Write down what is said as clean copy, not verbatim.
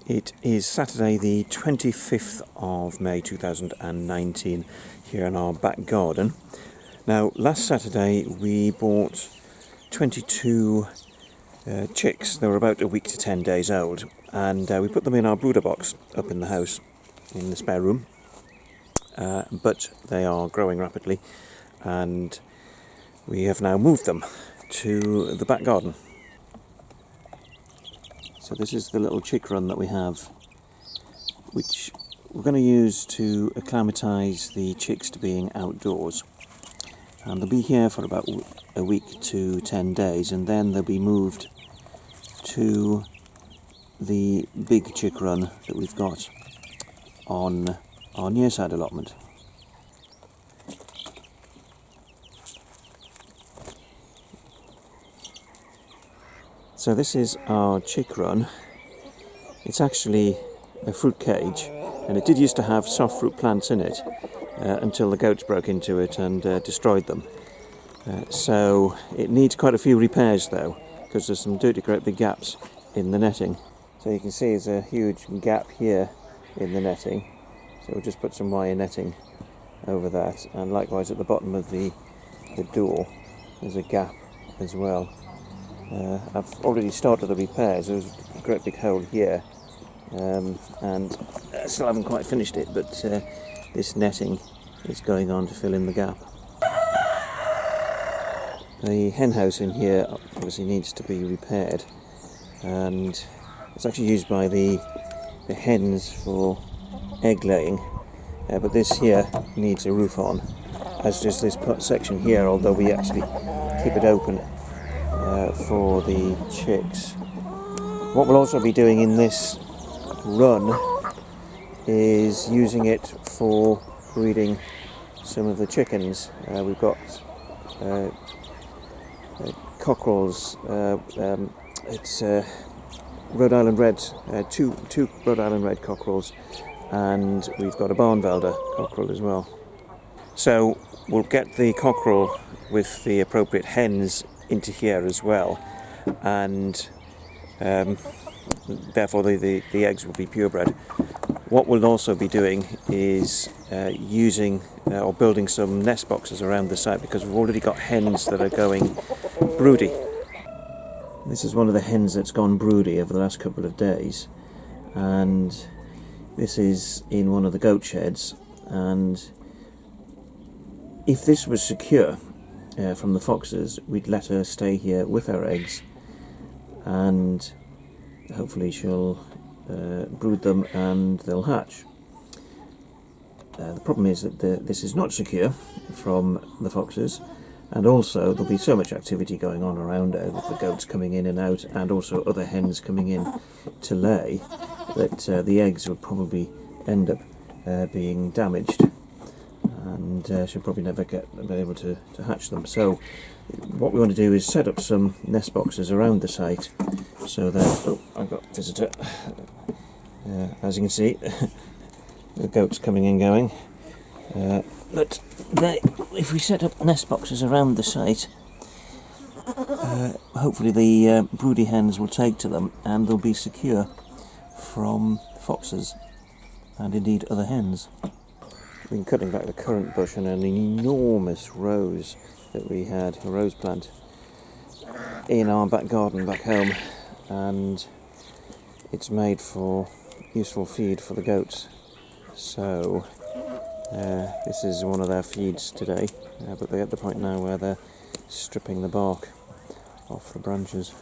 It is Saturday the 25th of May 2019 here in our back garden. Now, last Saturday we bought 22 chicks. They were about a week to 10 days old, and we put them in our brooder box up in the house in the spare room, but they are growing rapidly and we have now moved them to the back garden. So this is the little chick run that we have, which we're going to use to acclimatise the chicks to being outdoors. And they'll be here for about a week to 10 days, and then they'll be moved to the big chick run that we've got on our near side allotment. So this is our chick run. It's actually a fruit cage, and it did used to have soft fruit plants in it until the goats broke into it and destroyed them. So it needs quite a few repairs though, because there's some dirty great big gaps in the netting. So you can see there's a huge gap here in the netting, so we'll just put some wire netting over that, and likewise at the bottom of the door there's a gap as well. I've already started the repairs. There's a great big hole here, and I still haven't quite finished it, but this netting is going on to fill in the gap. The hen house in here obviously needs to be repaired, and it's actually used by the hens for egg laying, but this here needs a roof on, as does this section here, although we actually keep it open for the chicks. What we'll also be doing in this run is using it for breeding some of the chickens. We've got cockerels, it's Rhode Island Red, two Rhode Island Red cockerels, and we've got a Barnvelder cockerel as well. So we'll get the cockerel with the appropriate hens into here as well, and therefore the eggs will be purebred. What we'll also be doing is using or building some nest boxes around the site, because we've already got hens that are going broody. This is one of the hens that's gone broody over the last couple of days, and this is in one of the goat sheds, and if this was secure from the foxes, we'd let her stay here with her eggs, and hopefully she'll brood them and they'll hatch. The problem is that this is not secure from the foxes, and also there'll be so much activity going on around her with the goats coming in and out, and also other hens coming in to lay, that the eggs would probably end up being damaged, and she'll probably never be able to hatch them. So what we want to do is set up some nest boxes around the site, so that, oh, I've got a visitor, as you can see, the goats coming and going, but if we set up nest boxes around the site, hopefully the broody hens will take to them, and they'll be secure from foxes and indeed other hens. We've been cutting back the currant bush and an enormous rose that we had, a rose plant, in our back garden back home, and it's made for useful feed for the goats. So this is one of their feeds today, but they're at the point now where they're stripping the bark off the branches.